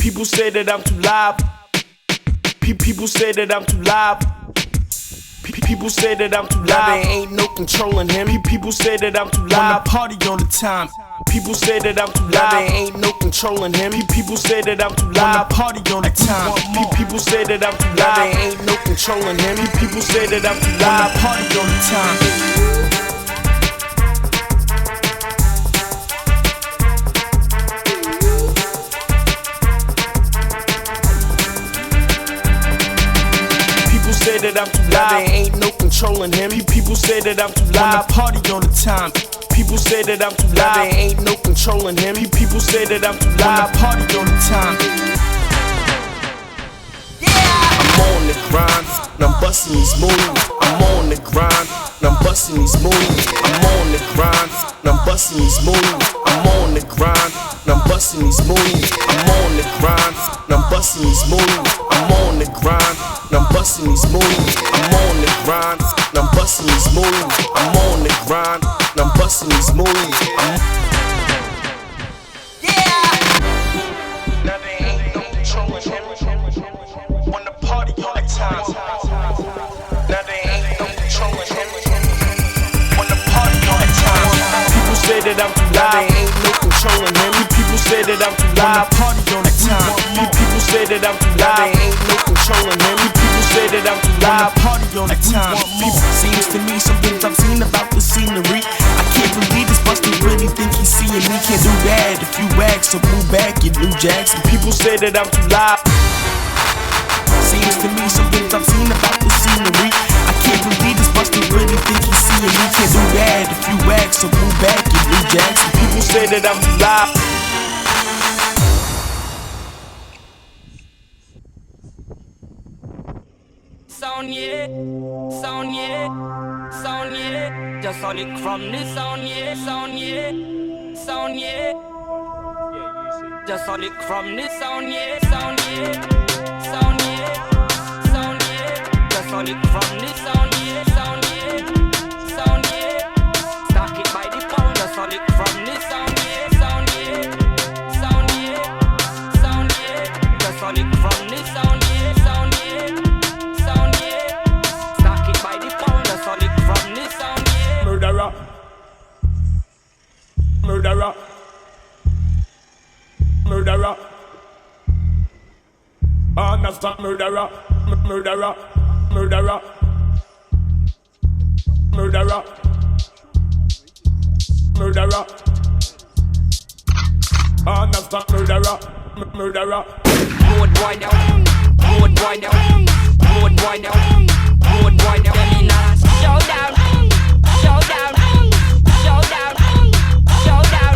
People say that I'm too live. People say that I'm too live. People say that I'm too live. Now there ain't no controlling him. People say that I'm too live. When I party all the time. People say that I'm too live. Now there ain't no controlling him. People say that I'm too live. When I party all the time. People say that I'm too live. Now there ain't no controlling him. People say that I'm too live. When I party all the time. Say that I'm too live. There ain't no controlling him. People say that I'm too live. When I party all the time. People say that I'm too live. There ain't no controlling him. People say that I'm too live. When I party all the time. I'm on the grind, and I'm busting these moves. I'm on the grind, and I'm busting these moves. I'm on the grind, and I'm busting these moves. I'm on the grind, and I'm busting these moves. I'm on the grind, and I'm busting these moves. I'm on the grind, and I'm busting these moves. I'm on the grind, and I'm busting these moves. I'm on the grind, and I'm busting these moves. Now there ain't no controlling him. When the party all the time. Now there ain't no controlling him. When the party all the time. People say that I'm too live. There ain't no controlling him. People say that I'm too live. When I party all the time. People say that I'm too live. There ain't no controlling him. People say that I'm too live. When I party all the time. Seems to me some things I've seen about the scenery. I can't believe this Buster really think he's seeing me. Can't do that if you act, so move back, you New Jacks. People say that I'm too live. Seems to me some things I've seen about the scenery. I can't believe this Buster really think he's seeing me. Can't do that if you act, so move back, you New Jacks. People say that I'm too live. Sound yeah, sound yeah, sound yeah. Just all it from the sound yeah, sound yeah, sound yeah. Just all it from the sound yeah, sound yeah, sound yeah, sound yeah. Just all it from the sound yeah, sound yeah, sound yeah. Stack it by the pound. Just all it from the sound yeah, sound yeah, sound yeah, sound yeah. Just all it from the sound yeah, sound yeah. Murderer, murderer, murderer. Understand murderer, murderer, murderer, murderer, murderer. Understand murderer, murderer. Road boy now, road boy now, road boy now, road boy now. Tell me now, showdown. Showdown, showdown, showdown.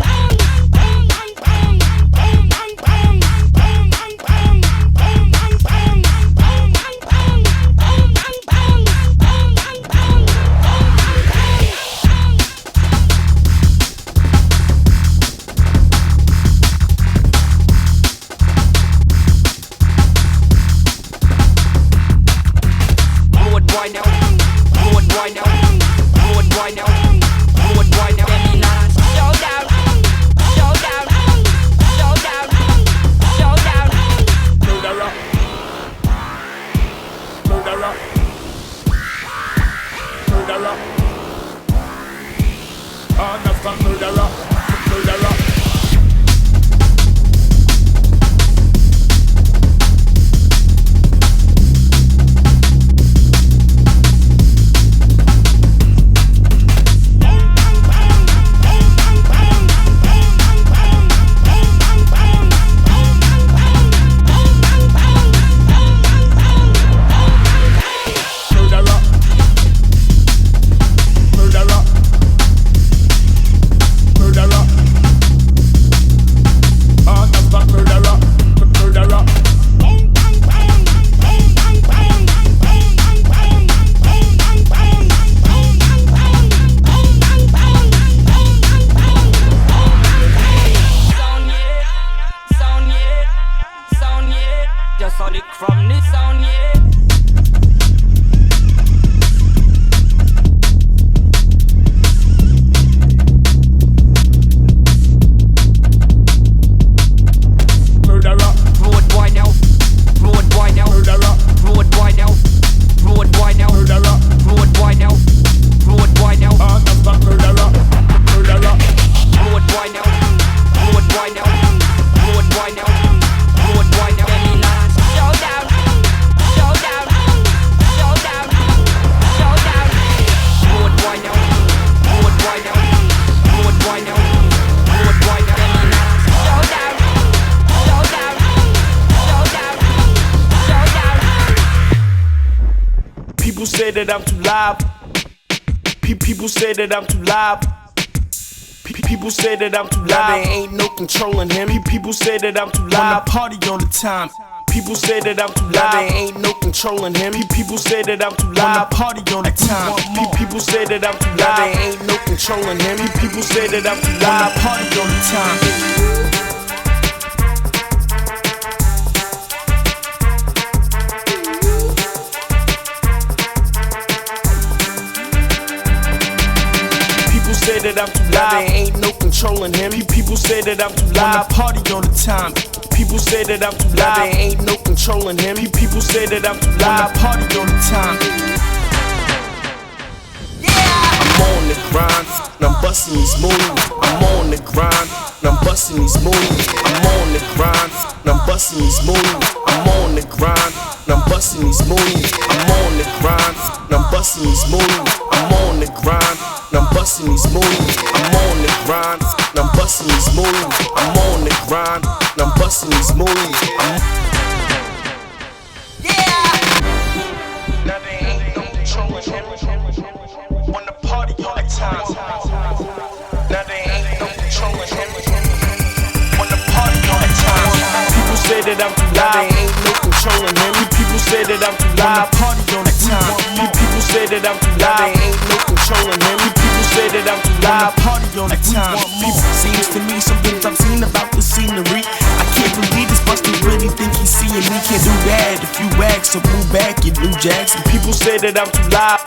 Road boy now, road boy now. Road boy now, road boy now. Tell me now, showdown, showdown, showdown, showdown. Murderer, murderer, murderer. Understand murderer, murderer. say that I'm too live. People say that I'm too live. People say that I'm too live. Now there ain't no controlling him. People say that I'm too live. Wanna party all the time. People say that I'm too live. Now there ain't no controlling him. People say that I'm too live. Wanna party all the time. People say that I'm too live. Now there ain't no controlling him. People say that I'm too live. Wanna party all the time. Say that I'm too loud. There ain't no controlling him. People say that I'm too loud. Wanna party all the time. People say that I'm too loud. There ain't no controlling him. People say that I'm too loud. Wanna party all the time. I'm on the grind, and I'm busting these moves. I'm on the grind, and I'm busting these moves. I'm on the grind, and I'm busting these moves. I'm on the grind, and I'm busting these moves. I'm on the grind, and I'm busting these moves. I'm on the grind, and I'm busting these moves. I'm on the grind, and I'm busting these moves. I'm on the grind, and I'm busting these moves. Now there ain't no controlling him. Wanna party all the time. Now there ain't no controlling him. Wanna party all the time. People say that I'm too loud. There ain't no controlling him. People say that I'm too loud. Wanna party all the time. People say that I'm too loud. There ain't no controlling him. People say that I'm too loud. Wanna party all the time. Seems to me some things I've seen about the scenery. I can't believe this Buster really think he's seeing me. Can't do that if you act, so move back, you New Jackson. People say that I'm too loud.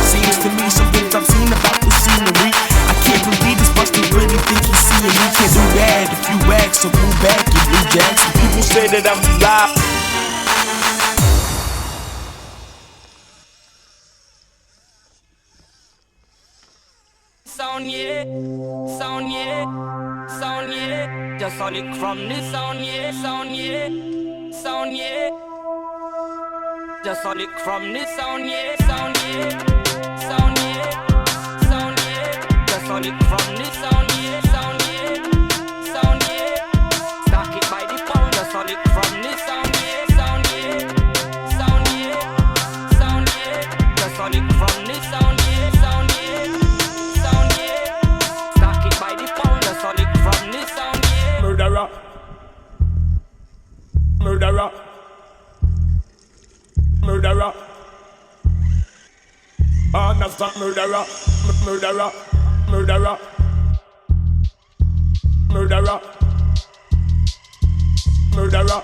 Seems to me some things I've seen about the scenery. I can't believe this Buster really think he's seeing me. Can't do that if you act, so move back, you New Jackson. People say that I'm too loud. Sound yeah, sound yeah, sound yeah. Just all it from the sound yeah, sound yeah, sound yeah. Just all it from the sound yeah, sound yeah, sound yeah, sound yeah. Just all it from the sound yeah, sound yeah, sound yeah. Stack it by the pound. Just all it from the sound yeah, sound yeah, sound yeah, sound yeah. Just all it from the sound yeah, sound yeah. Murderer, murderer, murderer. Understand murderer, murderer, murderer, murderer, murderer.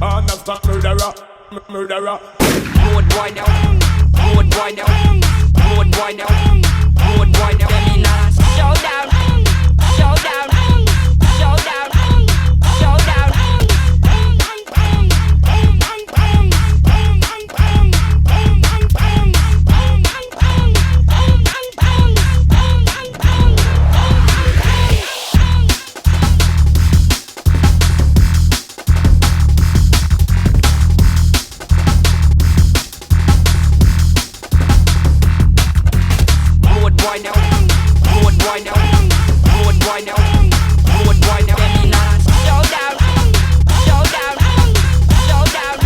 Understand murderer, murderer. Road boy down, road boy down, road boy down, road boy down. Let me not show down. Showdown, showdown, showdown. Road boy now, road boy now. Road boy now, road boy now. Let me not showdown, showdown, showdown,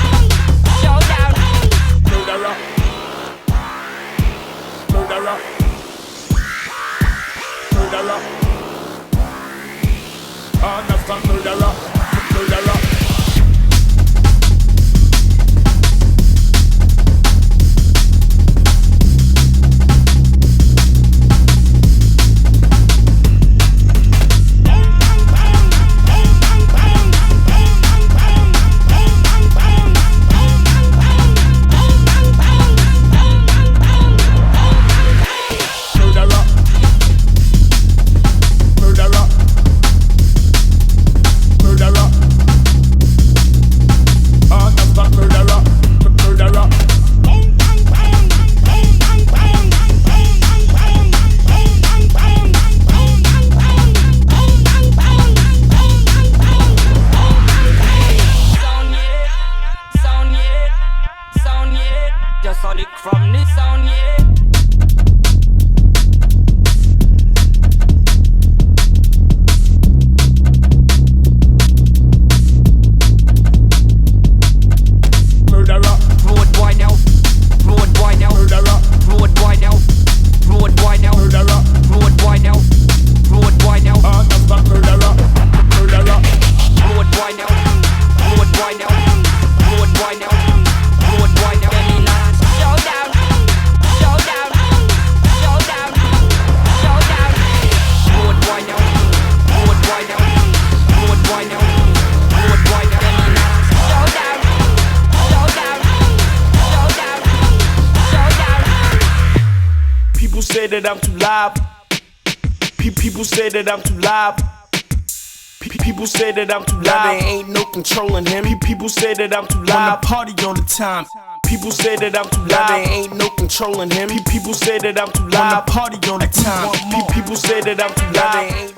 showdown. Murderer, murderer, murderer. Understand murderer, murderer. say that I'm too live. People say that I'm too live. People say that I'm too live. Now there ain't no controlling him. People say that I'm too live. Wanna party all the time. People say that I'm too live. Now there ain't no controlling him. People say that I'm too live. Wanna party all the time. People say that I'm too live.